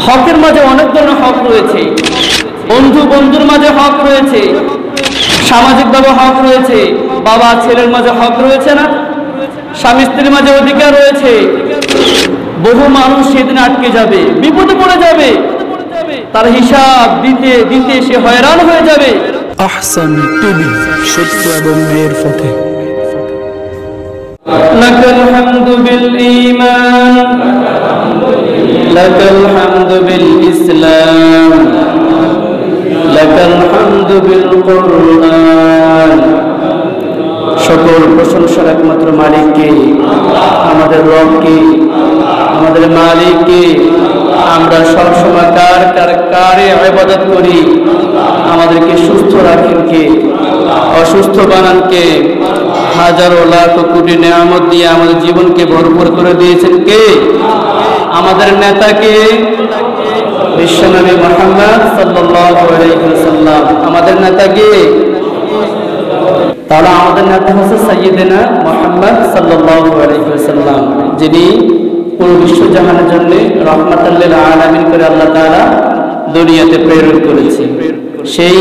হকের মাঝে অনেক ধরনের হক রয়েছে। বন্ধু বন্ধুর মাঝে হক রয়েছে, সামাজিকভাবে হক রয়েছে, বাবা ছেলের মাঝে হক রয়েছে না, স্বামী স্ত্রীর মাঝে অধিকার রয়েছে। বহু মানুষ সেদিন আটকে যাবে, বিপদে পড়ে যাবে, তার হিসাব দিতে দিতে সে হয়রান হয়ে যাবে। আহসান টিভি, সত্য এবং ন্যায়ের পথে। লাকাল হামদু বিল ঈমান, লাকাল হামদু বিল ইসলাম, লাকাল হামদু বিল কুরআন। সকল প্রশংসার একমাত্র মালিককে, আমাদের রবকে, আমাদের মালিককে। আমরা সবসময় কারে ইবাদত করি? আমাদেরকে সুস্থ রাখেন কে? অসুস্থ বানান কে? হাজারো লাখ কোটি নিয়ামত দিয়ে আমাদের জীবনকে ভরপুর করে দিয়েছেন কে? আমাদের নেতাকে, বিশ্বনবী মুহাম্মদ সাল্লাল্লাহু আলাইহি ওয়াসাল্লাম। আমাদের নেতাকে, তাহলে আমাদের নেতা হচ্ছে সাইয়্যিদনা মুহাম্মদ সাল্লাল্লাহু আলাইহি ওয়াসাল্লাম, যিনি পুরো বিশ্বজাহানের জন্য রহমাতাল লিল আলামিন করে আল্লাহ তাআলা দুনিয়াতে প্রেরণ করেছে। সেই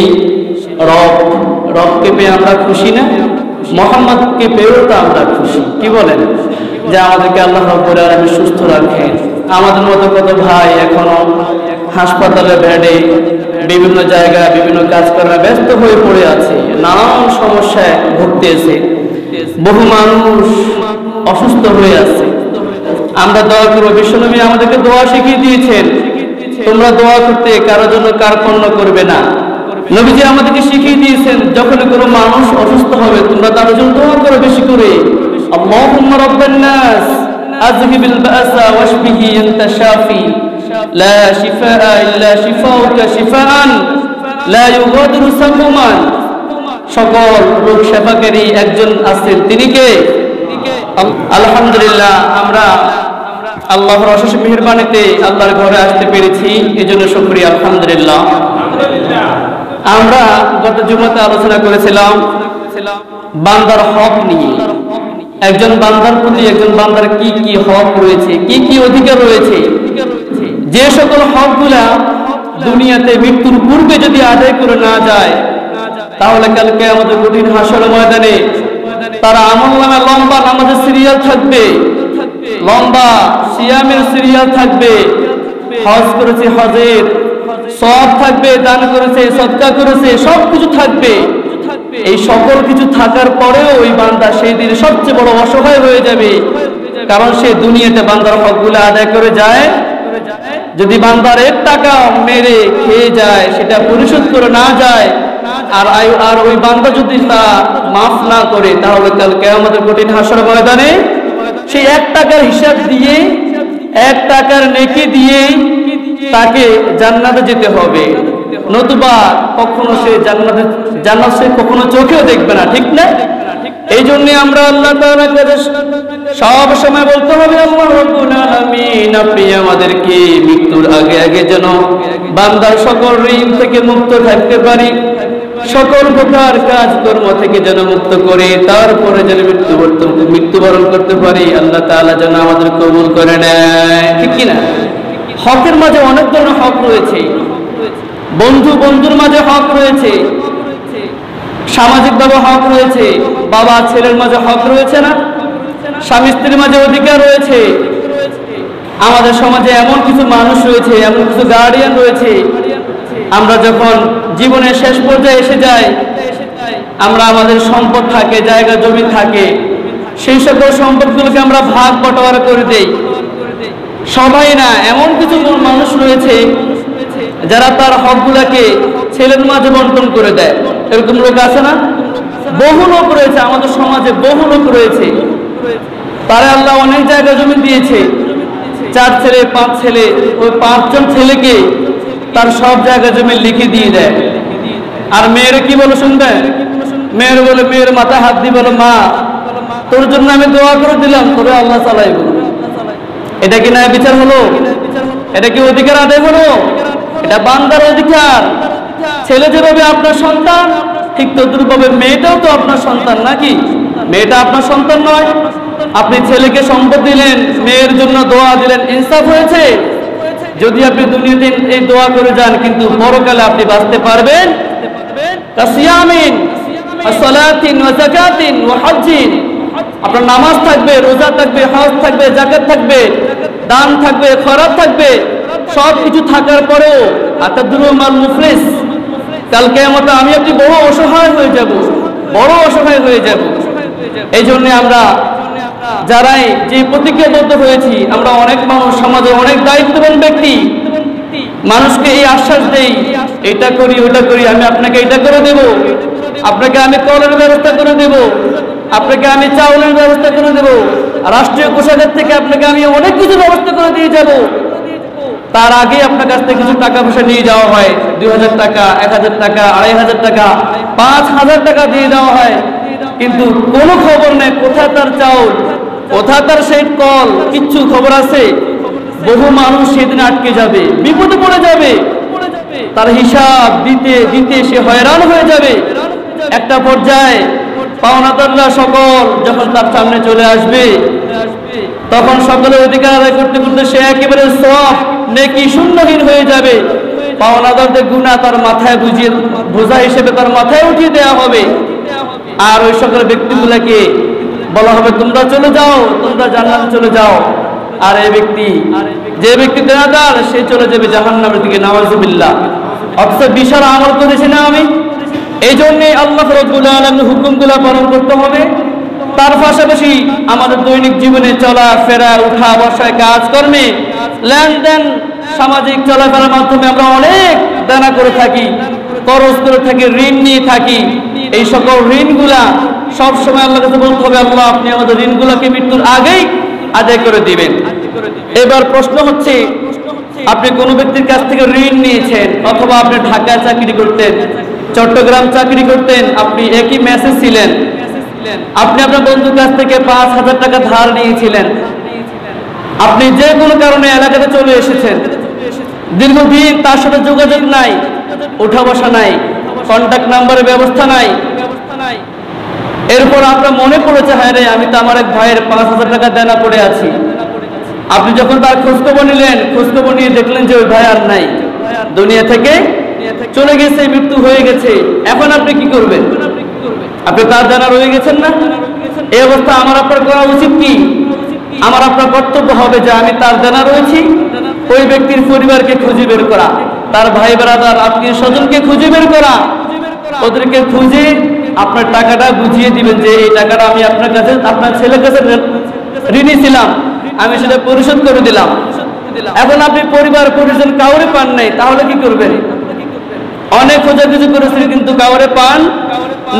রবকে পেয়ে আমরা খুশি না? মুহাম্মদকে পেয়েও তো আমরা খুশি। কি বলেন? যে আমাদেরকে আল্লাহ রাব্বুল আলামিন সুস্থ রাখেন। আমাদের মতো কত ভাই এখনো হাসপাতালে বেডে, বিভিন্ন জায়গায় বিভিন্ন কাজকর্মে ব্যস্ত হয়ে পড়ে আছে, নানান সমস্যায় ভুগতেছে। বহু মানুষ অসুস্থ হয়ে আছে। আমরা দোয়া করব। বিশ্বনবী আমাদেরকে দোয়া শিখিয়ে দিয়েছেন, তোমরা দোয়া করতে কারোর জন্য কার্পণ্য করবে না। নবীজি আমাদেরকে শিখিয়ে দিয়েছেন, যখন কোনো মানুষ অসুস্থ হবে তোমরা তার জন্য দোয়া করো বেশি করে। আল্লাহুম্মা রাব্বান নাস আযহিবিল বা'সা ওয়াশফিহি আনতা শাফি লা শিফাআ ইল্লা শিফাউকা শিফাআন লা ইউগাদিরু সাকুমান। সকল রোগ শেফাকারী একজন আছেন, তিনি কে? আলহামদুলিল্লাহ, আমরা আল্লাহর অশেষ মেহেরবানিতে আল্লাহর ঘরে আসতে পেরেছি, এজন্য শুকরিয়া আলহামদুলিল্লাহ। আমরা গত জুমাতে আলোচনা করেছিলাম বান্দার হক নিয়ে। একজন বান্দার প্রতি একজন বান্দার কি কি হক রয়েছে, কি কি অধিকার রয়েছে। যে সকল হকগুলা দুনিয়াতে মৃত্যুর পূর্বে যদি আদায় করে না যায়, তাহলে কালকে আমাদের কঠিন হাসর ময়দানে তার আমলনামে লম্বা নামাজের সিরিয়াল থাকবে, লম্বা সিয়ামের সিরিয়াল থাকবে, হজ করেছে হজের সওয়াব থাকবে, দান করেছে সদকা করেছে, সবকিছু থাকবে। এই সকল কিছু থাকার পরেও ওই বান্দা সেই দিন সবচেয়ে বড় অসহায় হয়ে যাবে, কারণ সে দুনিয়াতে বান্দার হকগুলো আদায় করে যায়। যদি বান্দার এর টাকা মেরে খেয়ে যায়, সেটা পরিশোধ করে না যায়, আর ওই বান্দা যদি তা মাফ না করে, তাহলে কাল কিয়ামতের কঠিন হাসর ময়দানে সেই 1 টাকার হিসাব দিয়ে, 1 টাকার নেকি দিয়ে তাকে জান্নাতে যেতে হবে, নতুবা কখনো সে জান্নাত সে কখনো চোখেও দেখবে না। ঠিক না? এই জন্য আমরা আল্লাহ তাআলার কাছে সব সময় বলতে হবে, আল্লাহ রাব্বুল আলামিন আপনি আমাদেরকে মৃত্যুর আগে আগে যেন বান্দার সকল ঋণ থেকে মুক্ত থাকতে পারি, সকল প্রকার কাজকর্ম থেকে যেন মুক্ত করে তারপরে যেন মৃত্যুবরণ করতে পারি। আল্লাহ তাআলা যেন আমাদের কবুল করে নেয়। ঠিক কিনা? হকের মাঝে অনেক ধরনের হক রয়েছে। বন্ধু বন্ধুর মাঝে হক রয়েছে, সামাজিকভাবে হক রয়েছে, বাবা ছেলের মাঝে হক রয়েছে না, স্বামী স্ত্রীর মাঝে অধিকার রয়েছে। আমাদের সমাজে এমন কিছু মানুষ রয়েছে, এমন কিছু গার্ডিয়ান রয়েছে, আমরা যখন জীবনের শেষ পর্যায়ে এসে যাই, আমরা আমাদের সম্পদ থাকে, জায়গা জমি থাকে, সেই সকল সম্পদগুলোকে আমরা ভাগ বটোয়ারা করে দেই। সবাই না, এমন কিছু মানুষ রয়েছে যারা তার হকগুলোকে ছেলের মাঝে বন্টন করে দেয়। এরকম লোক আছে না? বহু লোক রয়েছে আমাদের সমাজে, বহু লোক রয়েছে। তারা আল্লাহ অনেক জায়গা জমি দিয়েছে, 4 ছেলে 5 ছেলে, ওই 5 জন ছেলেকে তার সব জায়গা জমি লিখে দিয়ে দেয়। আর মেয়েরা কি বলে শুনবেন? মেয়ের বলে, মেয়ের মাথায় হাত দিয়ে বলে, মা তোর জন্য আমি দোয়া করে দিলাম, তোরে আল্লাহ চালাইব। এটা কি ন্যায় বিচার হলো? এটা কি অধিকার আদায় হলো? এটা বান্দার অধিকার। ছেলে যেভাবে আপনার সন্তান, ঠিক তদ্রুপভাবে মেয়েটাও তো আপনার সন্তান, নাকি? মেয়েটা আপনার সন্তান নয়? আপনি ছেলেকে সম্পদ দিলেন, মেয়ের জন্য দোয়া দিলেন, ইনসাফ হয়েছে? যদি আপনি দুনিয়াতে এই দোয়া করে যান কিন্তু পরকালে আপনি বাঁচতে পারবেন কাসিয়ামিন আসসালাতিন ওয়া যাকাতিন ওয়া হজ্জিন, আপনার নামাজ থাকবে, রোজা থাকবে, হজ থাকবে, যাকাত থাকবে, দান থাকবে, খয়রাত থাকবে, সব কিছু থাকার পরেও আতাদুরুমাল মুফলিস, কাল কিয়ামতে আমি আপনি বড় অসহায় হয়ে যাব, বড় অসহায় হয়ে যাব। এই জন্য আমরা যারাই যে প্রতিজ্ঞাবদ্ধ হয়েছি, আমরা অনেক মানুষ, সমাজের অনেক দায়িত্ববান ব্যক্তি, মানুষকে এই আশ্বাস দেই, এটা করি ওটা করি, আমি আপনাকে এটা করে দেব, আপনাকে আমি কলের ব্যবস্থা করে দেব, আপনাকে আমি চাউলের ব্যবস্থা করে দেব, রাষ্ট্রীয় কোষাগার থেকে আপনাকে আমি অনেক কিছু ব্যবস্থা করে দিয়ে যাব। তার আগে আপনার কাছ থেকে কিছু টাকা পয়সা নিয়ে যাওয়া হয়, 2000 টাকা, 1000 টাকা, 2500 টাকা, 5000 টাকা দিয়ে দেওয়া হয়, কিন্তু কোনো খবর নেই কোথায় তার চাউল, কোথায় তার সেই কল, কিচ্ছু খবর আছে? বহু মানুষ সেদিন আটকে যাবে, বিপদে পড়ে যাবে, তার হিসাব দিতে দিতে সে হয়রান হয়ে যাবে। একটা পর্যায়ে পাওনাদাররা সকল যখন তার সামনে চলে আসবে, তখন সকলের অধিকার আদায় করতে করতে সে একেবারে সওয়াব নেকি শূন্যহীন হয়ে যাবে। পাওনাদারদের গুনাহ তার মাথায় বোঝা হিসেবে তার মাথায় উঠিয়ে দেওয়া হবে, আর ওই সকল ব্যক্তিগুলোকে বলা হবে তোমরা চলে যাও, তোমরা জান্নাতে চলে যাও। আর এই ব্যক্তি, যে ব্যক্তি দেনাদার, সে চলে যাবে জাহান্নামের দিকে, নাউযুবিল্লাহ। অথচ বিশাল আমল করেছি না আমি। এই জন্যে আল্লাহ রাব্বুল আলামিনের হুকুমগুলো পালন করতে হবে। তার পাশাপাশি আমাদের দৈনিক জীবনে চলা ফেরা, উঠা বসায়, কাজকর্মে, লেনদেন, সামাজিক চলাফেরার মাধ্যমে আমরা অনেক দেনা করে থাকি, খরচ করে থাকি, ঋণ নিয়ে থাকি। এই সকল ঋণগুলা সবসময় আল্লাহর কাছে বলতে হবে, আল্লাহ আপনি আমাদের ঋণগুলোকে মৃত্যুর আগেই আদায় করে দিবেন। এবার প্রশ্ন হচ্ছে, আপনি কোনো ব্যক্তির কাছ থেকে ঋণ নিয়েছেন, অথবা আপনি ঢাকায় চাকরি করতেন, চট্টগ্রাম চাকরি করতেন, আপনি একই মেসে ছিলেন, আপনি আপনার বন্ধুর কাছ থেকে 5000 টাকা ধার নিয়েছিলেন, আপনি যে কোনো কারণে এলাকাতে চলে এসেছেন, দীর্ঘদিন তার সাথে যোগাযোগ নাই, ওঠা বসা নাই, কন্ট্যাক্ট নাম্বারের ব্যবস্থা নাই, এরপর আপনার মনে পড়েছে, হ্যাঁ রে আমি তো আমার এক ভাইয়ের 5000 টাকা দেনা পড়ে আছি। আপনি যখন তার খোঁজখবর নিলেন, খোঁজখবর নিয়ে দেখলেন যে ওই ভাই আর নাই, দুনিয়া থেকে চলে গেছে, মৃত্যু হয়ে গেছে। এখন আপনি কি করবেন? আপনি তার দেনা রয়ে গেছেন না? এই অবস্থা আমার আপনার করা উচিত কি? আমার আপনার কর্তব্য হবে যে আমি তার দেনা রয়েছি, ওই ব্যক্তির পরিবারকে খুঁজে বের করা, তার ভাই ব্রাদার আত্মীয় স্বজনকে খুঁজে বের করা, ওদেরকে খুঁজে আপনার টাকাটা বুঝিয়ে দিবেন যে এই টাকাটা আমি আপনার কাছে, আপনার ছেলের কাছে ঋণী ছিলাম, আমি সেটা পরিশোধ করে দিলাম। এখন আপনি পরিবার পরিজন কাউরে পান নাই, তাহলে কি করবেন? অনেক খোঁজাখুঁজি করেছেন কিন্তু কাউরে পান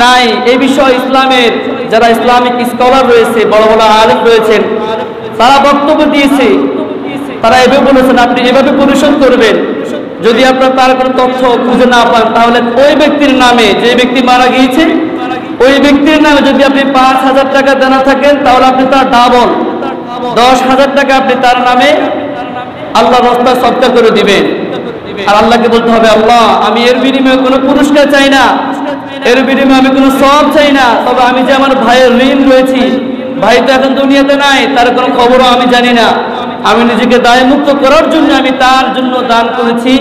নাই। এই বিষয়ে ইসলামের যারা ইসলামিক স্কলার রয়েছে, বড় বড় আলেম রয়েছেন, তারা বক্তব্য দিয়েছে, তারা এভাবে বলেছেন আপনি এভাবে পরিশোধ করবেন। যদি আপনার তার কোনো তথ্য খুঁজে না পান, তাহলে ওই ব্যক্তির নামে, যে ব্যক্তি মারা গিয়েছে ওই ব্যক্তির নামে যদি আপনি 5000 টাকা দেনা থাকেন, তাহলে আপনি তার ডাবল 10,000 টাকা আপনি তার নামে আল্লাহর রাস্তায় সদকা করে দিবেন। আর আল্লাহকে বলতে হবে, আল্লাহ আমি এর বিনিময়ে কোনো পুরস্কার চাই না, এর বিনিময়ে আমি কোনো সওয়াব চাই না, তবে আমি যে আমার ভাইয়ের ঋণ রয়েছি, ভাই তো এখন দুনিয়াতে নাই, তার কোনো খবরও আমি জানি না, আমি নিজেকে দায়মুক্ত করার জন্য আমি তার জন্য দান করেছি,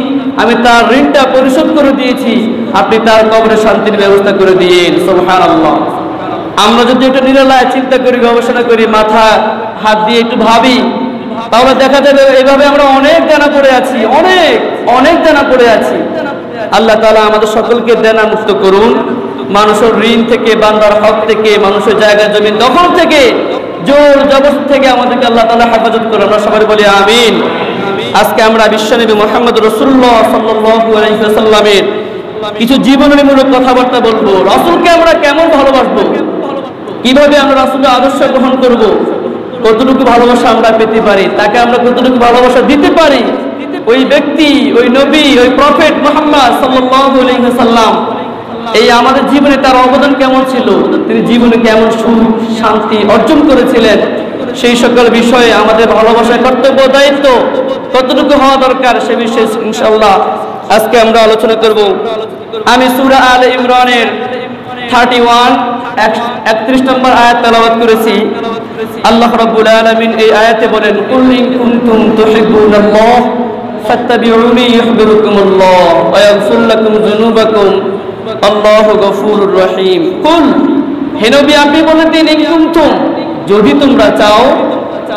আমি তার ঋণটা পরিশোধ করে দিয়েছি, আপনি তার কবরে শান্তির ব্যবস্থা করে দিন। সুবহানাল্লাহ। আমরা যদি একটু নিরলায় চিন্তা করি, গবেষণা করি, মাথা হাত দিয়ে একটু ভাবি, তাহলে দেখা যাবে এইভাবে আমরা অনেক দেনা পড়ে আছি, অনেক অনেক দেনা পড়ে আছি। আল্লাহ তাআলা আমাদের সকলকে দেনা মুক্ত করুন, মানুষের ঋণ থেকে, বান্দার হক থেকে, মানুষের জায়গা জমি দখল থেকে, জোর জবরদস্তি থেকে আমাদেরকে আল্লাহ তাআলা হেফাজত করুন। আমরা সবাই বলি আমিন। আজকে আমরা বিশ্বনবী মুহাম্মদ রাসূলুল্লাহ সাল্লাল্লাহু আলাইহি ওয়াসাল্লামের কিছু জীবনীমূলক কথাবার্তা বলবো। রাসূলকে আমরা কেমন ভালোবাসবো, কিভাবে আমরা রাসূলের আদর্শ গ্রহণ করব, কতটুকু ভালোবাসা আমরা পেতে পারি, তাকে আমরা কতটুকু ভালোবাসা দিতে পারি, ওই ব্যক্তি, ওই নবী, ওই প্রফেট মুহাম্মদ সাল্লাল্লাহু আলাইহি ওয়াসাল্লাম এই আমাদের জীবনে তার অবদান কেমন ছিল, তিনি জীবনে কেমন সুখ শান্তি অর্জন করেছিলেন, সেই সকল বিষয়ে আমাদের ভালোবাসার কর্তব্য দায়িত্ব কতটুকু হওয়া দরকার সে বিষয়ে ইনশাআল্লাহ আজকে আমরা আলোচনা করব। আমি সূরা আলে ইমরানের 31 নম্বর আয়াত তেলাওয়াত করেছি। আল্লাহ রাব্বুল আলামিন এই আয়াতে বলেন, কুল ইন কুনতুম তুহিব্বুনাল্লাহ ফাত্তাবিউনি ইউহিব্বুকুমুল্লাহ ওয়া ইয়াগফির লাকুম যুনুবাকুম আল্লাহু গফুরুর রহিম। কুল, হে নবী আপনি বলে দিন, ইন কুনতুম, যদি তোমরা চাও,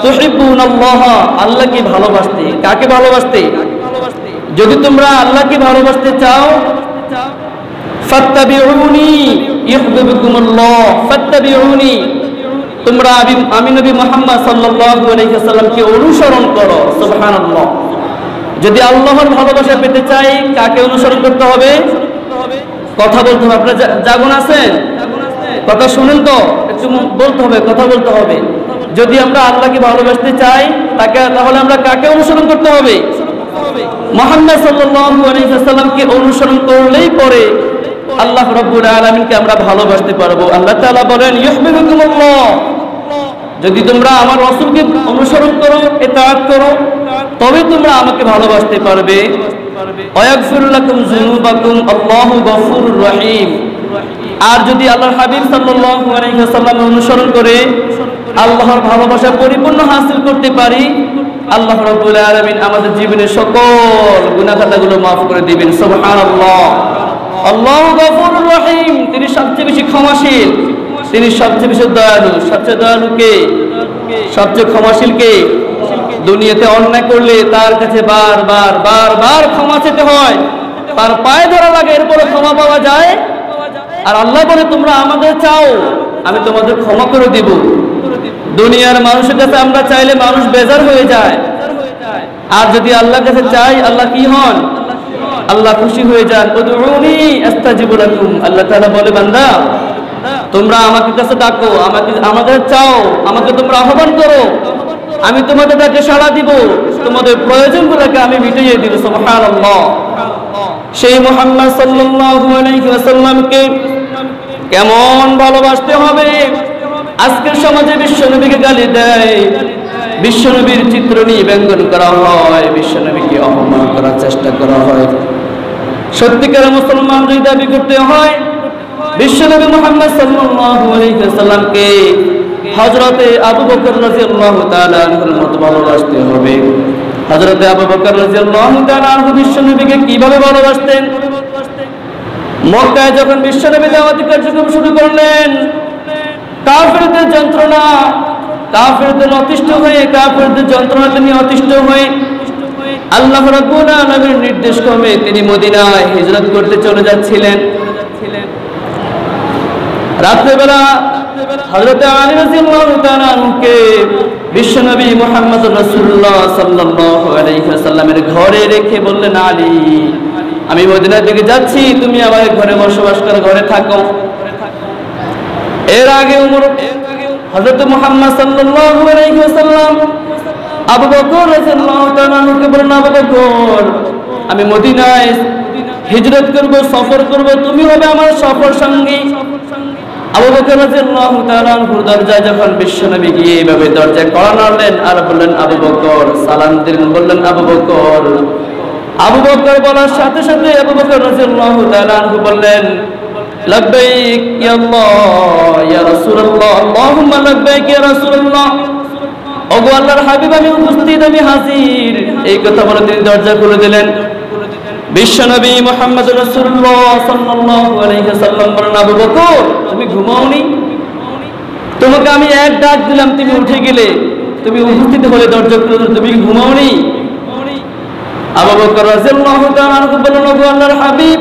তুহিব্বুনাল্লাহ, আল্লাহকে ভালোবাসতে। কাকে ভালোবাসতে? যদি তোমরা আল্লাহকে ভালোবাসতে চাও, ফাত্তাবিউনি ইউহিব্বুকুমুল্লাহ, ফাত্তাবিউনি, তোমরা আমি নবী মুহাম্মদ সাল্লাল্লাহু আলাইহি ওয়াসাল্লামকে অনুসরণ করো। সুবহানাল্লাহ। যদি আল্লাহর ভালোবাসা পেতে চাই, কাকে অনুসরণ করতে হবে? কথা বলতে হবে। আপনারা জাগুন আছেন? কথা শুনেন তো, একটু বলতে হবে, কথা বলতে হবে। যদি আমরা আল্লাহকে ভালোবাসতে চাই, তাহলে আমরা কাকে অনুসরণ করতে হবে? মুহাম্মদ সাল্লাল্লাহু আলাইহি ওয়াসাল্লামকে অনুসরণ করলেই পরে আল্লাহ রাব্বুল আলামিনকে আমরা ভালোবাসতে পারবো। আল্লাহ তাআলা বলেন, ইউহিব্বুকুমুল্লাহ, যদি তোমরা আমার রাসূলকে অনুসরণ করো, ইতাআত করো, তবে তোমরা আমাকে ভালোবাসতে পারবে। ওয়া ইয়াগফির লাকুম যুনুবাকুম আল্লাহু গফুরুর রহিম। আর যদি আল্লাহর হাবিব সাল্লাল্লাহু আলাইহি ওয়াসাল্লামের অনুসরণ করে আল্লাহর ভালোবাসা পরিপূর্ণ হাসিল করতে পারি, আল্লাহ রাব্বুল আলামিন আমাদের জীবনের সকল গুনাহ খাতাগুলো maaf করে দিবেন। সুবহানাল্লাহ। আল্লাহু গফুরুর রহিম, তিনি সবচেয়ে বেশি ক্ষমাশীল, তিনি সবচেয়ে বেশি দয়ালু। সবচেয়ে দয়ালু কে? সবচেয়ে ক্ষমাশীল কে? দুনিয়াতে অন্যায় করলে তার কাছে বারবার ক্ষমা চেতে হয়, তার পায়ে ধরা লাগে, এরপরে ক্ষমা পাওয়া যায়। আর আল্লাহ বলে, তোমরা আমাদের চাও, আমি তোমাদের ক্ষমা করে দিব। দুনিয়ার মানুষের কাছে আমরা চাইলে মানুষ বেজার হয়ে যায়, আর যদি আল্লাহর কাছে চাই, আল্লাহ কি হন? আল্লাহ খুশি হয়ে যান। উদউনি আস্তাজিবু লাকুম। আল্লাহ তাআলা বলে, বান্দা তোমরা আমাকে কাছে ডাকো, আমাদের চাও, আমাকে তোমরা আহ্বান করো, আমি তোমাদের ডাকে সাড়া দিব, তোমাদের প্রয়োজনগুলোকে আমি মিটিয়ে দিব। সুবহানাল্লাহ। সেই মুহাম্মদ সাল্লাল্লাহু আলাইহি ওয়াসাল্লামকে কেমন ভালোবাসতে হবে? আজকের সমাজে বিশ্বনবীকে গালি দেয়, বিশ্বনবীর চিত্র নিয়ে ব্যঙ্গন করা হয়, বিশ্বনবীকে অপমান করার চেষ্টা করা হয়। সত্যিকার মুসলমান যদি দাবি করতে হয়, বিশ্বনবী মুহাম্মদ সাল্লাল্লাহু আলাইহি ওয়াসাল্লামকে হযরতে আবু বকর রাদিয়াল্লাহু তাআলা আনহুর মতো ভালোবাসতে হবে। হযরতে আবু বকর রাদিয়াল্লাহু তাআলা আনহু বিশ্বনবীকে কিভাবে ভালোবাসতেন? মক্কায় যখন বিশ্বনবী দাওয়াতি কার্যক্রম শুরু করলেন, কাফেরদের যন্ত্রণা, কাফেরদের অতিষ্ঠ হয়ে, কাফেরদের যন্ত্রণাতে নিয়ে অতিষ্ঠ হয়ে আল্লাহ রাব্বুল আলামিনের নির্দেশ ক্রমে তিনি মদিনায় হিজরত করতে চলে যাচ্ছিলেন। রাত্রেবেলা হযরত আলী রাদিয়াল্লাহু তাআলা আনহুকে বিশ্বনবী মুহাম্মদ রাসূলুল্লাহ সাল্লাল্লাহু আলাইহি ওয়াসাল্লামের ঘরে রেখে বললেন, আলী আমি মদিনার দিকে যাচ্ছি, তুমি আমার ঘরে বসবাস করো, ঘরে থাকো। এর আগে হযরত মুহাম্মদ সাল্লাল্লাহু আলাইহি ওয়াসাল্লাম আবু বকর রাদিয়াল্লাহু তাআলা আনহুকে বললেন, আবু বকর আমি মদিনায় হিজরত করব, সফর করব, তুমি হবে আমার সফর সঙ্গী। আবু বকর রাদিয়াল্লাহু তাআলা আনহুর দরজায় যখন বিশ্বনবী গিয়ে এইভাবে দরজায় কড়া নাড়লেন আর বললেন, আবু বকর, সালাম দিলেন, বললেন আবু বকর। আবু বকর বলার সাথে সাথে আবু বকর রাদিয়াল্লাহু তাআলা আনহু বললেন, লাব্বাইক ইয়া আল্লাহ ইয়া রাসূলুল্লাহ, আল্লাহুম্মা লাব্বাইক ইয়া রাসূলুল্লাহ। ওগো আল্লাহর হাবিব, আমি উপস্থিত, আমি হাজির। এই কথা বলে তিনি দরজা খুলে দিলেন। বিশ্বনবী মুহাম্মদ রাসূলুল্লাহ সাল্লাল্লাহু আলাইহি ওয়াসাল্লাম বলেন, আবু বকর তুমি ঘুমাওনি? তোমাকে আমি এক ডাক দিলাম, তুমি উঠে গেলে, তুমি উপস্থিত হলে দরজা খুলে, তুমি ঘুমাওনি? আবু বকর রাদিয়াল্লাহু তাআলা আনহু বললেন, ওগো আল্লাহর হাবিব,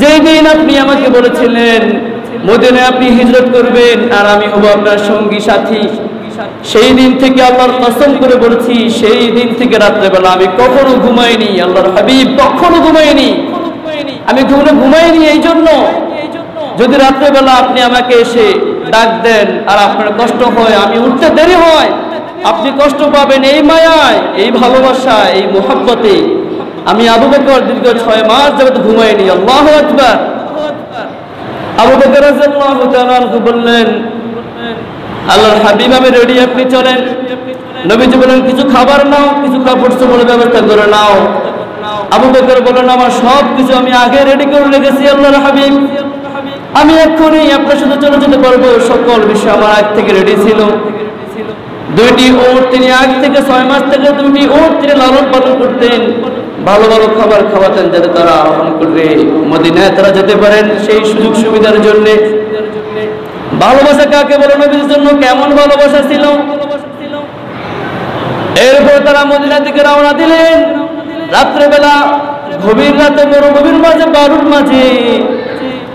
যেই দিন আপনি আমাকে বলেছিলেন মদিনায় আপনি হিজরত করবেন আর আমি হব আপনার সঙ্গী সাথী, সেই দিন থেকে আল্লাহর কসম করে বলছি, সেই দিন থেকে রাত্রেবেলা আমি কখনো ঘুমাইনি। আল্লাহর হাবিব কখনো ঘুমাইনি, আমি ঘুমাইনি। এই জন্য যদি রাত্রেবেলা আপনি আমাকে এসে ডাক দেন আর আপনার কষ্ট হয়, আমি উঠতে দেরি হয়, আপনি কষ্ট পাবেন। এই মায়ায়, এই ভালোবাসা, এই মুহাব্বতে আমি আবু বকর দীর্ঘ 6 মাস যাবত ঘুমাইনি। আল্লাহু আকবার। আবু বকর রাদিয়াল্লাহু তাআলা আনহু বললেন, আল্লাহর হাবিব আমি রেডি, আপনি চলেন। নবীজি বলেন, কিছু খাবার নাও, কিছু কাপড় চোপড়ের ব্যবস্থা করে নাও। আবু বকর বলেন, আমার সব কিছু আমি আগে রেডি করে রেখেছি আল্লাহর হাবিব, আমি এক্ষুনি আপনার সাথে চলে যেতে পারবো, সকল বিষয় আমার আগ থেকে রেডি ছিল। দুইটি উট তিনি আগ থেকে 6 মাস থেকে দুইটি উট তিনি লালন পালন করতেন, ভালো ভালো খাবার খাওয়াতেন যাতে তারা আরোহণ করে মদিনায় তারা যেতে পারেন। সেই সুযোগ সুবিধার জন্য ভালোবাসা কাকে বলে, নবীর জন্য কেমন ভালোবাসা ছিল। এরপর তারা মদিনা থেকে রওনা দিলেন। রাত্রেবেলা গভীর রাতে মরুভূমির মাঝে, বালুর মাঝে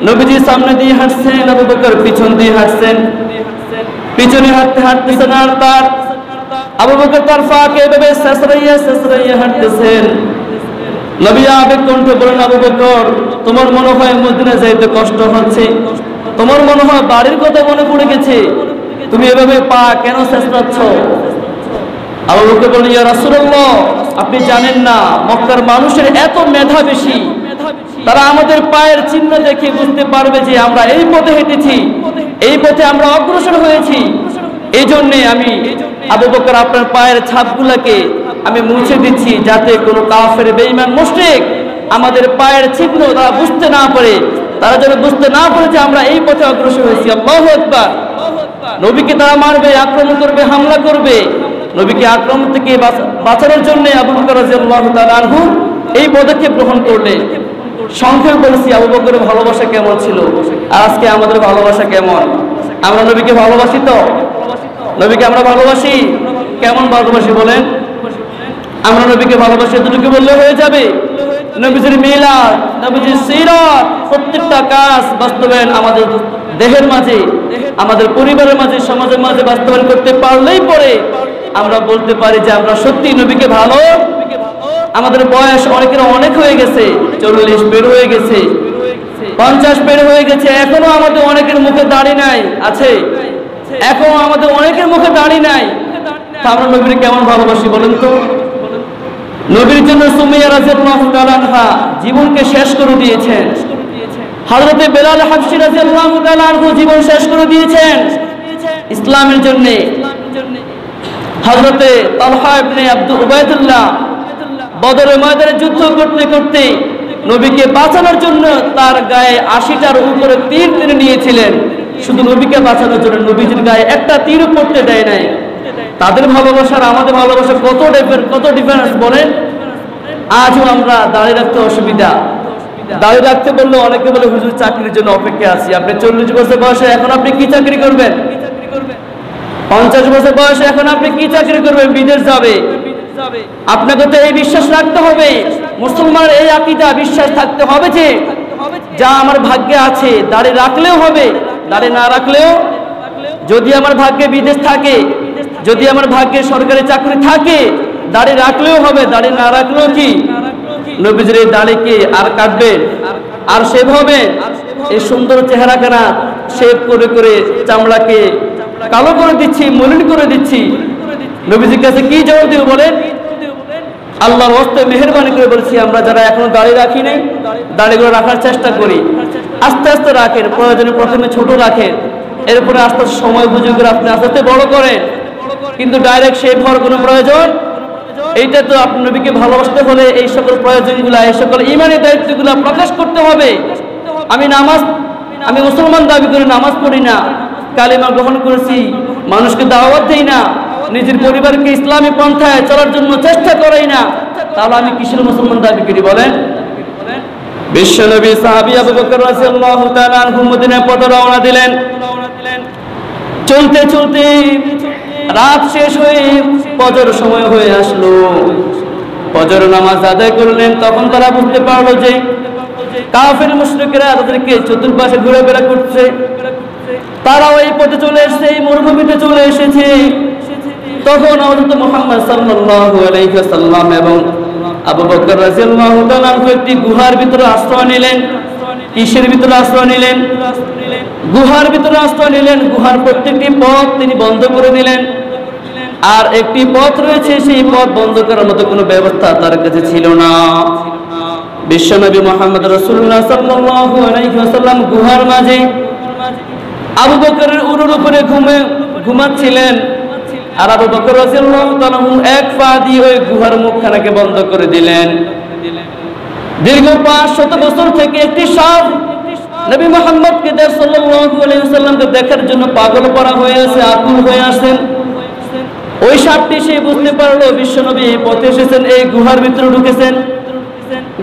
নবীজি সামনে দিয়ে হাঁটছেন, আবু বকর পিছন দিয়ে হাঁটছেন। পিছনে হাঁটতে হাঁটতেছেন আর তার আবু বকর তার ফাঁকে এভাবে শেষরাইয়া হাঁটতেছেন। নবী আবেগ কণ্ঠে বলেন, আবু বকর তোমার মনে হয় মদিনা যাইতে কষ্ট হচ্ছে, তোমার মনে হয় বাড়ির কথা মনে পড়ে গেছে, তুমি এভাবে পা কেন শেষরাচ্ছ? আবু বকর বলেন, ইয়া রাসূলুল্লাহ আপনি জানেন না মক্কার মানুষের এত মেধা বেশি, তারা আমাদের পায়ের চিহ্ন দেখে বুঝতে পারবে যে আমরা এই পথে হেঁটেছি, এই পথে আমরা অগ্রসর হয়েছি। এই জন্যে আমি আবু বকর আপনার পায়ের ছাপগুলোকে আমি মুছে দিচ্ছি, যাতে কোনো কাফের বেঈমান মুশরিক আমাদের পায়ের চিহ্ন তারা বুঝতে না পারে, তারা যেন বুঝতে না পারে যে আমরা এই পথে অগ্রসর হয়েছি। আল্লাহু আকবার। নবীকে তারা মারবে, আক্রমণ করবে, হামলা করবে। নবীকে আক্রমণ থেকে বাঁচানোর জন্য আবু বকর রাদিয়াল্লাহু তাআলা আনহু এই পদক্ষেপ গ্রহণ করলেন। সংক্ষেপে বলেছি আবু বকরের ভালোবাসা কেমন ছিল, আর আজকে আমাদের ভালোবাসা কেমন? আমরা নবীকে ভালোবাসি তো? নবীকে আমরা ভালোবাসি? কেমন ভালোবাসি বলেন? আমরা নবীকে ভালোবাসি এতটুকু বললে হয়ে যাবে? নবীজির মিলাদ, নবীজির সিরাত, প্রত্যেকটা কাজ বাস্তবায়ন আমাদের দেহের মাঝে, আমাদের পরিবারের মাঝে, সমাজের মাঝে বাস্তবায়ন করতে পারলেই পরে আমরা বলতে পারি যে আমরা সত্যি নবীকে ভালো। আমাদের বয়স অনেকের অনেক হয়ে গেছে, 40 পের হয়ে গেছে, 50 পের হয়ে গেছে, এখনো আমাদের অনেকের মুখে দাড়ি নাই, আছে এখনো আমাদের অনেকের মুখে দাড়ি নাই। তা আমরা নবীর কেমন ভালোবাসি বলেন তো? নবীর জন্য সুমাইয়া রাদিয়াল্লাহু তাআলা আনহা জীবনকে শেষ করে দিয়েছেন। হযরতে বেলাল হাবশী রাদিয়াল্লাহু তাআলা আনহু জীবন শেষ করে দিয়েছেন ইসলামের জন্য। হযরতে তালহা ইবনে উবাইদুল্লাহ বদরের ময়দানে যুদ্ধ করতে করতে নবীকে বাঁচানোর জন্য তার গায়ে 80টার উপরে তীর তিনি নিয়েছিলেন, শুধু নবীকে বাঁচানোর জন্য। নবীজির গায়ে একটা তীরও পড়তে দেয় নাই। তাদের ভালোবাসার আমাদের ভালোবাসা কত ডিফারেন্স বলেন? আজও আমরা দাঁড়িয়ে রাখতে অসুবিধা। দাঁড়িয়ে রাখতে বললে অনেকে বলে হুজুর চাকরির জন্য অপেক্ষা আছি। আপনি 40 বছর বয়সে এখন আপনি কি চাকরি করবেন? 50 বছর বয়সে এখন আপনি কি চাকরি করবেন? বিদেশ যাবে। আপনাকে তো এই বিশ্বাস রাখতে হবে, মুসলমানের এই আকীদা বিশ্বাস থাকতে হবে যে যা আমার ভাগ্যে আছে দাঁড়িয়ে রাখলেও হবে, দাঁড়িয়ে না রাখলেও, যদি আমার ভাগ্যে বিদেশ থাকে, যদি আমার ভাগ্যে সরকারি চাকরি থাকে, দাঁড়িয়ে রাখলেও হবে, দাঁড়িয়ে না রাখলেও কি নবীজির এই দাড়িকে আর কাটবে? আর শেভ হবে? এই সুন্দর চেহারাখানা শেভ করে করে চামড়াকে কালো করে দিচ্ছি, মলিন করে দিচ্ছি। নবীজির কাছে কি জবাব দিব বলেন? আল্লাহর ওয়াস্তে মেহেরবানি করে বলছি, আমরা যারা এখনো দাড়ি রাখি নাই, দাড়িগুলো রাখার চেষ্টা করি। আস্তে আস্তে রাখেন, প্রয়োজনে প্রথমে ছোট রাখেন, এরপরে আস্তে আস্তে সময় বুঝে করে আপনি আস্তে আস্তে বড় করেন। কিন্তু ডাইরেক্ট শেভ হওয়ার কোনো প্রয়োজন এইটা তো আপনি নবীকে ভালোবাসতে হলে এই সকল প্রয়োজনগুলা, এই সকল ইমানি দায়িত্বগুলা প্রকাশ করতে হবে। আমি মুসলমান দাবি করে নামাজ পড়ি না, কালিমা গ্রহণ করেছি, মানুষকে দাওয়াত দেই না, নিজের পরিবারকে ইসলামী পন্থায় চলার জন্য চেষ্টা করাই না, তাহলে আমি কিসের মুসলমান দাবি করি বলেন? বিশ্বনবী সাহাবী আবু বকর রাদিয়াল্লাহু তাআলা আনহু মদিনার পথে রওনা দিলেন। চলতে চলতে রাত শেষ হয়ে ফজর সময় হয়ে আসলো। ফজর নামাজ আদায় করলেন। তখন তারা বুঝতে পারলো যে কাফের মুশরিকরা তাদেরকে চতুর্পাশে ঘোরাফেরা করছে। তারাও এই পথে চলে এসেছে, এই মরুভূমিতে চলে এসেছে। তখন হযরত মুহাম্মদ সাল্লাল্লাহু আলাইহি ওয়াসাল্লাম এবং আবু বকর রাদিয়াল্লাহু তাআলা একটি গুহার ভিতরে আশ্রয় নিলেন। কিসের ভিতরে আশ্রয় নিলেন? গুহার ভিতরে আশ্রয় নিলেন। গুহার প্রত্যেকটি পথ তিনি বন্ধ করে দিলেন। আর একটি পথ রয়েছে, সেই পথ বন্ধ করার মতো কোনো ব্যবস্থা তার কাছে ছিল না। বিশ্বনবী মুহাম্মদ রাসূলুল্লাহ সাল্লাল্লাহু আলাইহি ওয়াসাল্লাম গুহার মাঝে আবু বকরের উরুর উপরে ঘুমাচ্ছিলেন। আর আবু বকর রাদিয়াল্লাহু তাআলা এক পা দিয়ে ওই গুহার মুখখানাকে বন্ধ করে দিলেন। দীর্ঘ 500 বছর থেকে একটি সাপ নবী মুহাম্মদকে সাল্লাল্লাহু আলাইহি ওয়াসাল্লামকে দেখার জন্য পাগল করা হয়ে আছে, আকুল হয়ে আছেন। ওই সাপটি সে বুঝতে পারলো বিশ্বনবী পথে এসেছেন, এই গুহার ভিতরে ঢুকেছেন।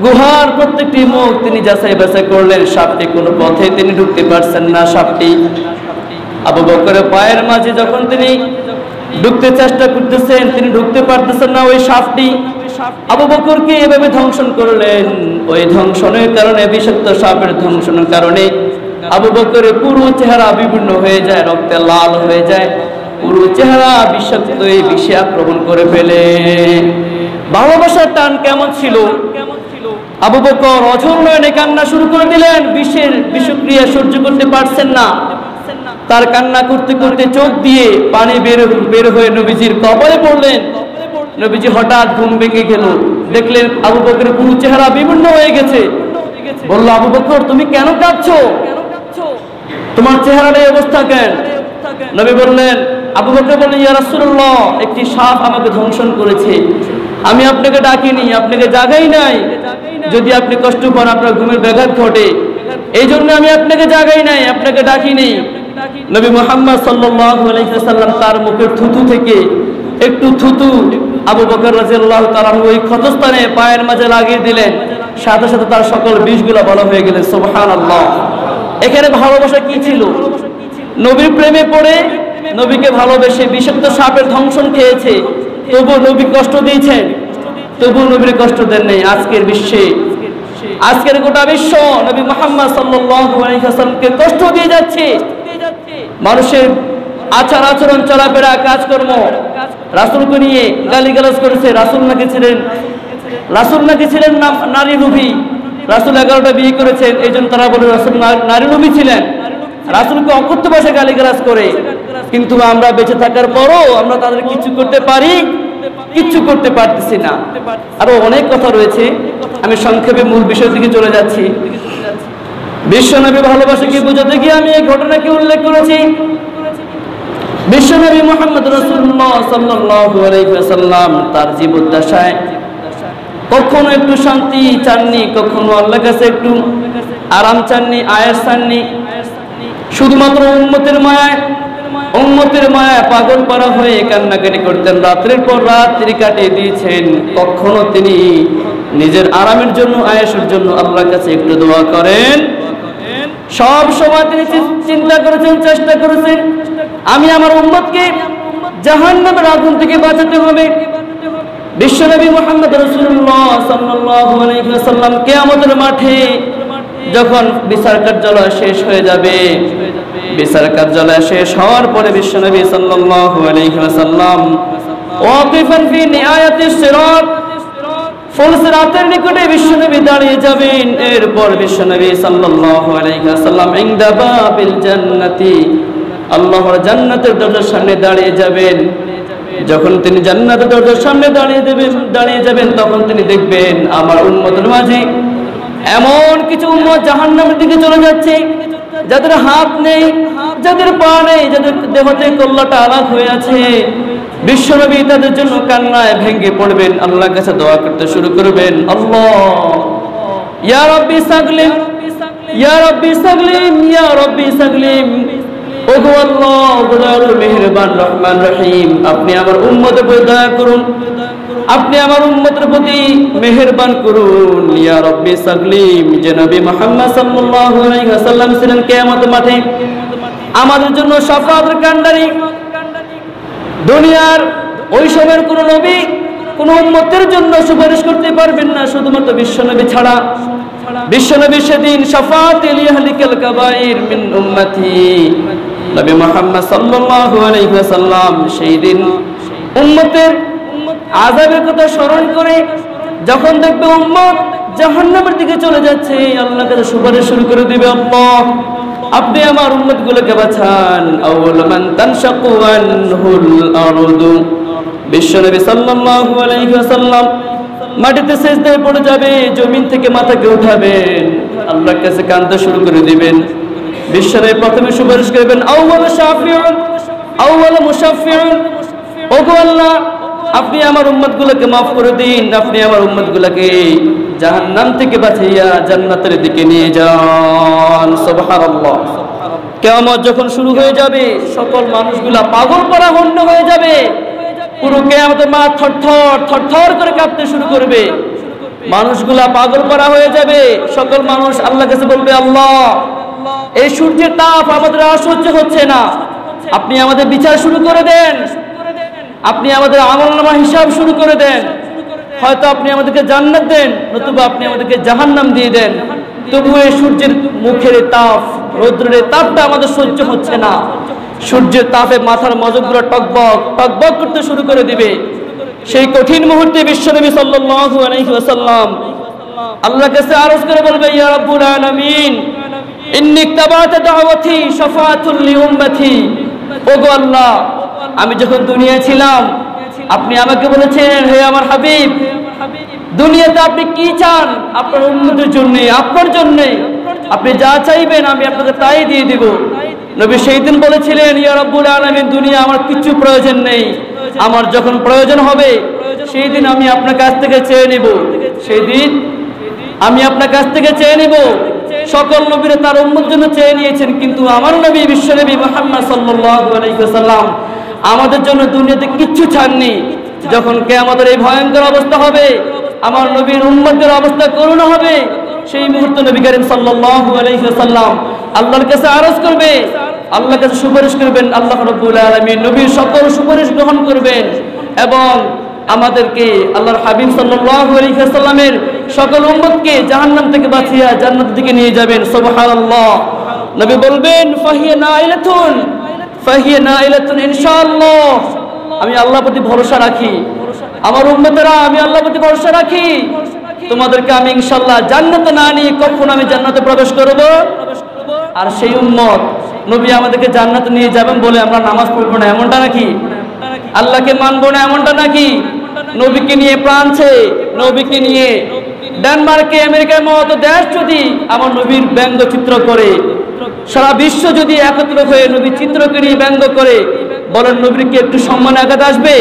গুহার প্রত্যেকটি মুখ তিনি যাচাই বাছাই করলেন, সাপটি কোনো পথে তিনি ঢুকতে পারছেন না। সাপটি আবু বকরের পায়ের মাঝে যখন তিনি ঢুকতে চেষ্টা করতেছেন, তিনি ঢুকতে পারতেছেন না। ওই সাপটি আবু বকরকে এভাবে ধ্বংসন করলেন। ওই ধ্বংসনের কারণে, বিষাক্ত সাপের ধ্বংসনের কারণে আবু বকরের পুরো চেহারা বিভিন্ন হয়ে যায়, রক্তে লাল হয়ে যায়, পুরো চেহারা বিষাক্ত এই বিষে আক্রমণ করে ফেলে। ভালোবাসার টান কেমন ছিল! আবু বকর অঝোর নয়নে কান্না শুরু করে দিলেন। বিষক্রিয়া সহ্য করতে পারছেন না। তার কান্না করতে করতে চোখ দিয়ে পানি বের হয়ে নবীজির কপালে পড়লেন। নবীজি হঠাৎ ঘুম ভেঙে গেল, দেখলেন আবু বকরের পুরো চেহারা বিভিন্ন হয়ে গেছে। বলল, আবু বকর তুমি কেন কাঁদছো? তোমার চেহারার এই অবস্থা কেন? নবী বললেন, আবু বকর বললেন, ইয়া রাসূলুল্লাহ, একটি সাপ আমাকে ধ্বংসন করেছে। আমি আপনাকে ডাকিনি, আপনাকে জাগাই নাই। যদি আপনি কষ্ট পান, আপনার ঘুমের ব্যাঘাত ঘটে, এই জন্য আমি আপনাকে জাগাই নাই, আপনাকে ডাকিনি। নবী মুহাম্মদ সাল্লাল্লাহু আলাইহি ওয়াসাল্লাম তার মুখের থুতু থেকে একটু থুতু আবু বকর রাদিয়াল্লাহু তাআলা ওই ক্ষতস্থানে পায়ের মাঝে লাগিয়ে দিলেন। সাথে সাথে তার সকল বিষগুলো ভালো হয়ে গেলেন। সুবহানাল্লাহ। এখানে ভালোবাসা কি ছিল? নবীর প্রেমে পড়ে, নবীকে ভালোবেসে বিষাক্ত সাপের ধ্বংসন খেয়েছে, তবু নবী কষ্ট দিয়েছেন, তবু নবীর কষ্ট দেন নেই। আজকের বিশ্বে, আজকের গোটা বিশ্ব নবী মুহাম্মদ সাল্লাল্লাহু আলাইহি ওয়াসাল্লামকে কষ্ট দিয়ে যাচ্ছে। মানুষের আচার আচরণ, চলাফেরা, কাজকর্ম রাসূলকে নিয়ে গালিগালাজ করেছে। রাসূল নাকি ছিলেন নারী লোভী। রাসূল 11টা বিয়ে করেছেন, এই জন্য তারা বলে রাসূল নারী লোভী ছিলেন। রাসূলকে অকথ্য ভাষায় গালিগালাজ করে। কিন্তু আমরা বেঁচে থাকার পরও আমরা তাদের কিছু করতে পারি? কিচ্ছু করতে পারতেছি না। আরো অনেক কথা রয়েছে, আমি সংক্ষেপে মূল বিষয়ের দিকে চলে যাচ্ছি। বিশ্বনবী ভালোবাসাকে বোঝাতে গিয়ে আমি এই ঘটনাকে উল্লেখ করেছি। বিশ্বনবী মুহাম্মদ রাসূলুল্লাহ সাল্লাল্লাহু আলাইহি ওয়াসাল্লাম তার জীবদ্দশায় কখনো একটু শান্তি চাননি, কখনো আল্লাহর কাছে একটু আরাম চাননি, আয়েশ চাননি। শুধুমাত্র উম্মতের মায়ায় পাগল পারা হয়ে কান্নাকাটি করতেন। রাত্রের পর রাত্রি কাটিয়ে দিয়েছেন। কখনো তিনি নিজের আরামের জন্য, আয়েশের জন্য আল্লাহর কাছে একটু দোয়া করেন। সব সময় তিনি চিন্তা করেছেন, চেষ্টা করেছেন, আমি আমার উম্মতকে জাহান্নামের আগুন থেকে বাঁচাতে হবে। বিশ্বনবী মুহাম্মদ রাসূলুল্লাহ সাল্লাল্লাহু আলাইহি ওয়াসাল্লাম কিয়ামতের মাঠে যখন বিচার কার্যালয় শেষ হয়ে যাবে, বিচার কার্যালয় শেষ হওয়ার পরে বিশ্বনবী সাল্লাল্লাহু আলাইহি ওয়াসাল্লাম ওয়াকিফান ফি নিহায়াতিস সিরাত, ফুলসিরাতের নিকটে বিশ্বনবী দাঁড়িয়ে যাবেন। এরপর বিশ্বনবী সাল্লাল্লাহু আলাইহি ওয়াসাল্লাম ইনদা বাবিল জান্নাতি, আল্লাহর জান্নাতের দরজার সামনে দাঁড়িয়ে যাবেন। যখন তিনি জান্নাতের দরজার সামনে দাঁড়িয়ে যাবেন তখন তিনি দেখবেন আমার উম্মতের মাঝে এমন কিছু উম্মত জাহান্নামের দিকে চলে যাচ্ছে, যাদের হাত নেই, যাদের পা নেই, যাদের দেহতে কল্লাটা আলাদা হয়ে আছে। বিশ্বনবী তাদের জন্য কান্নায় ভেঙে পড়বেন, আল্লাহর কাছে দোয়া করতে শুরু করবেন, আল্লাহ ইয়া রাব্বি সাগলিম, ইয়া রাব্বি সাগলিম, ইয়া রাব্বি সাগলিম। ওগো আল্লাহ, ওগো দয়ালু মেহেরবান রহমান রহিম, আপনি আমার উম্মতের প্রতি দয়া করুন, আপনি আমার উম্মতের প্রতি মেহেরবান করুন। ইয়া রাব্বি সাগলিম। যে নবী মুহাম্মদ সাল্লাল্লাহু আলাইহি ওয়াসাল্লাম ছিলেন কিয়ামতের মাঠে আমাদের জন্য শাফাআতের কান্ডারি। দুনিয়ার ওই সময়ের কোন নবী কোন উম্মতের জন্য সুপারিশ করতে পারবেন না শুধুমাত্র বিশ্বনবী ছাড়া। বিশ্বনবী সেদিন শাফাআত লিআহলিল কাবাইর মিন উম্মতি, নবী মুহাম্মদ সাল্লাল্লাহু আলাইহি ওয়াসাল্লাম সেই দিন উম্মতের আযাবের কথা স্মরণ করে যখন দেখবে উম্মত জাহান্নামের দিকে চলে যাচ্ছে, আল্লাহর কাছে সুপারিশ শুরু করে দিবে, আল্লাহ আপনি আমার উম্মতগুলোকে বাঁচান। আউয়াল মান তানশাকু আনহুল আরদু, বিশ্বনবী সাল্লাল্লাহু আলাইহি ওয়াসাল্লাম মাটিতে সিজদায় পড়ে যাবে, জমিন থেকে মাথাকে উঠাবেন, আল্লাহর কাছে কাঁদতে শুরু করে দিবেন। বিশ্বনবী প্রথমে সুপারিশ করবেন, আউয়াল শাফিউন, আউয়াল মুশাফফিউন, ওগো আল্লাহ আপনি আমার উম্মতগুলোকে মাফ করে দিন, আপনি আমার উম্মতগুলোকে জাহান্নাম থেকে বাঁচাইয়া জান্নাতের দিকে নিয়ে যান। সুবহানাল্লাহ। কিয়ামত যখন শুরু হয়ে যাবে সকল মানুষগুলা পাগল পারা হন্য হয়ে যাবে। পুরো কিয়ামতের মাঠ থরথর করে কাঁপতে শুরু করবে, মানুষগুলা পাগল করা হয়ে যাবে। সকল মানুষ আল্লাহর কাছে বলবে, আল্লাহ, এই সূর্যের তাপ আমাদের আর সহ্য হচ্ছে না, আপনি আমাদের বিচার শুরু করে দেন, আপনি আমাদের আমলনামা হিসাব শুরু করে দেন, হয়তো আপনি আমাদেরকে জান্নাত দেন, নতুবা আপনি আমাদেরকে জাহান্নাম দিয়ে দেন। তবু এই সূর্যের মুখের তাপ, রৌদ্রের তাপটা আমাদের সহ্য হচ্ছে না। সূর্যের তাপে মাথার মগজগুলো টকবক টকবক করতে শুরু করে দিবে। সেই কঠিন মুহূর্তে বিশ্বনবী সাল্লাল্লাহু আলাইহি ওয়াসাল্লাম আল্লাহর কাছে আরজ করে বলবে, ইয়া রাব্বুল আলামিন, ইন্নী তাবাত দাওয়াতি শাফাআতুল লিউম্মতি। ওগো আল্লাহ, আমি যখন দুনিয়ায় ছিলাম আপনি আমাকে বলেছেন, হে আমার হাবিব, দুনিয়াতে আপনি কি চান আপনার উম্মতের জন্য, আপনার জন্য আপনি যা চাইবেন আমি আপনাকে তাই দিয়ে দিব। নবী সেই দিন বলেছিলেন, ইয়া রাব্বুল আলামিন, দুনিয়া আমার কিছু প্রয়োজন নেই, আমার যখন প্রয়োজন হবে সেই দিন আমি আপনার কাছ থেকে চেয়ে নিব, সেই দিন আমি আপনার কাছ থেকে চেয়ে নিব। সকল নবীরা তার উম্মতের জন্য চেয়ে নিয়েছেন, কিন্তু আমার নবী বিশ্বনবী মুহাম্মদ সাল্লাল্লাহু আলাইহি ওয়াসাল্লাম আমাদের জন্য দুনিয়াতে কিচ্ছু ছাড়নি। যখন কিয়ামতের এই ভয়ঙ্কর অবস্থা হবে, আমার নবীর উম্মতের অবস্থা করুণ হবে, সেই মুহূর্তে নবী করিম সাল্লাল্লাহু আলাইহি ওয়াসাল্লাম আল্লাহর কাছে আরজ করবে, আল্লাহর কাছে সুপারিশ করবেন, আল্লাহ রাব্বুল আলামিন নবীর সকল সুপারিশ গ্রহণ করবেন এবং আমাদেরকে আল্লাহর হাবিব সাল্লাল্লাহু আলাইহি ওয়াসাল্লামের সকল উম্মতকে জাহান্নাম থেকে বাঁচিয়ে জান্নাতের দিকে নিয়ে যাবেন। সুবহানাল্লাহ। নবী বলবেন, ফাহিয়া নাইলাতুন ইনশাআল্লাহ। আমি আল্লাহর প্রতি ভরসা রাখি, আমার উম্মতেরা আমি আল্লাহর প্রতি ভরসা রাখি, তোমাদেরকে আমি ইনশাআল্লাহ জান্নাতে না নিয়ে কখনো আমি জান্নাতে প্রবেশ করব। আর সেই উম্মত নবী আমাদেরকে জান্নাতে নিয়ে যাবেন বলে আমরা নামাজ পড়বো না, এমনটা নাকি? আল্লাহকে মানবো না, এমনটা নাকি? নবীকে নিয়ে ফ্রান্সে, নবীকে নিয়ে ডেনমার্কে, আমেরিকার মতো দেশ যদি আমার নবীর ব্যঙ্গচিত্র করে, সারা বিশ্ব যদি একত্র হয়ে নবীর চিত্রকে নিয়ে ব্যঙ্গ করে, বলেন নবীর কি একটু সম্মান আঘাত আসবে?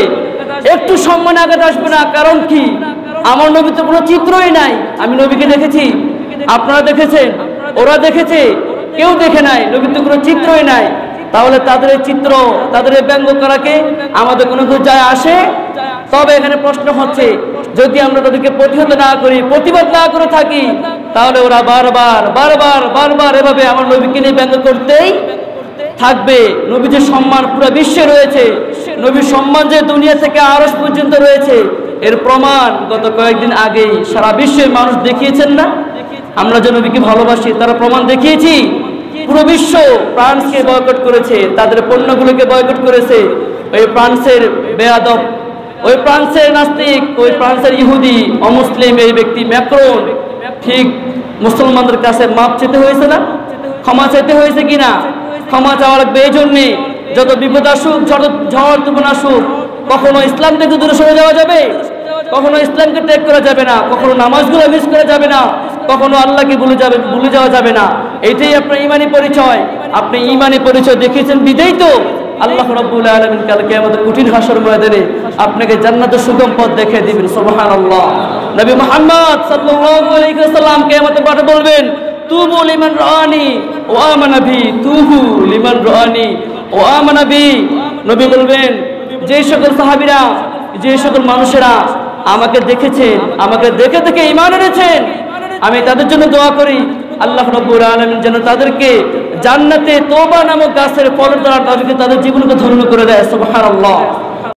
একটু সম্মান আঘাত আসবে না। কারণ কি? আমার নবী তো কোনো চিত্রই নাই। আমি নবীকে দেখেছি, আপনারা দেখেছেন, ওরা দেখেছে, কেউ দেখে নাই, নবীর তো কোনো চিত্রই নাই। তাহলে তাদের এই চিত্র, তাদের এই ব্যঙ্গ করাকে আমাদের কোনো কিছু যায় আসে? তবে এখানে প্রশ্ন হচ্ছে, যদি আমরা তাদেরকে প্রতিহত না করি, প্রতিবাদ না করে থাকি, তাহলে ওরা বারবার এভাবে আমার নবীকে নিয়ে ব্যঙ্গ করতেই থাকবে। নবী যে সম্মান পুরো বিশ্বে রয়েছে, নবীর সম্মান যে দুনিয়া থেকে আরশ পর্যন্ত রয়েছে, এর প্রমাণ গত কয়েকদিন আগেই সারা বিশ্বের মানুষ দেখিয়েছেন না? আমরা যে নবীকে ভালোবাসি তারা প্রমাণ দেখিয়েছি। পুরো বিশ্ব ফ্রান্সকে বয়কট করেছে, তাদের পণ্যগুলোকে বয়কট করেছে। ওই ফ্রান্সের বেয়াদব, ওই ফ্রান্সের নাস্তিক, ওই ফ্রান্সের ইহুদি অমুসলিম এই ব্যক্তি ম্যাক্রন ঠিক মুসলমানদের কাছে মাপ চেতে হয়েছে না? ক্ষমা চাইতে হয়েছে কিনা? ক্ষমা চাওয়া লাগবে। এই জন্যে যত বিপদ আসুক, ঝড় তুফান আসুক, কখনো ইসলাম থেকে দূরে সরে যাওয়া যাবে, কখনো ইসলামকে ত্যাগ করা যাবে না, কখনো নামাজগুলো মিস করা যাবে না, কখনো আল্লাহকে ভুলে যাওয়া যাবে না। এইটাই আপনার ঈমানি পরিচয়। আপনি ঈমানি পরিচয় দেখিয়েছেন বিদেই তো আল্লাহ রাব্বুল আলামিন কাল কিয়ামতের কঠিন হাসর ময়দানে আপনাকে জান্নাতের সুগম পথ দেখিয়ে দিবেন। সুবহানাল্লাহ। নবী মুহাম্মদ সাল্লাল্লাহু আলাইহি ওয়াসাল্লাম কিয়ামতের মাঠে বলবেন, তুবু লিমান রাআনি ওয়া আমানা বি, তুবু লিমান রাআনি ওয়া আমানা বি। নবী বলবেন, যে সকল সাহাবীরা, যে সকল মানুষেরা আমাকে দেখেছেন, আমাকে দেখে দেখে ঈমান এনেছেন, আমি তাদের জন্য দোয়া করি আল্লাহ রাব্বুল আলামিন যেন তাদেরকে জান্নাতে তওবা নামক গাছের ফলের দ্বারা তাদের জীবনকে ধন্য করে দেয়। সুবহানাল্লাহ।